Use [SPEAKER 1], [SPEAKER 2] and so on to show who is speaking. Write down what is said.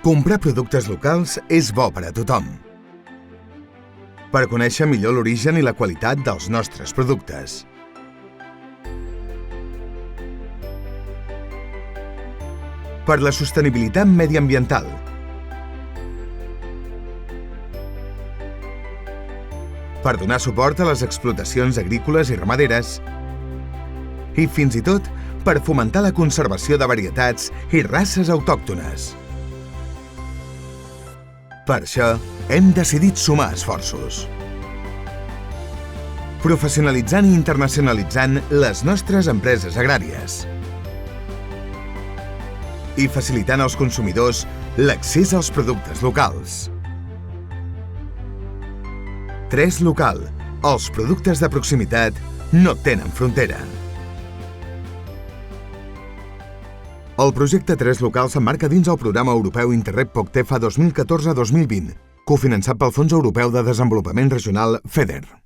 [SPEAKER 1] Comprar productes locals és bo per a tothom. Per conèixer millor l'origen i la qualitat dels nostres productes. Per la sostenibilitat mediambiental. Per donar suport a les explotacions agrícoles i ramaderes. I fins i tot per fomentar la conservació de varietats i races autòctones. Per això, hem decidit sumar esforços. Professionalitzant i internacionalitzant les nostres empreses agràries. I facilitant als consumidors l'accés als productes locals. 3 Local. Els productes de proximitat no tenen frontera. El projecte 3 Local s'emmarca dins el programa europeu Interreg POCTEFA 2014-2020, cofinançat pel Fons Europeu de Desenvolupament Regional FEDER.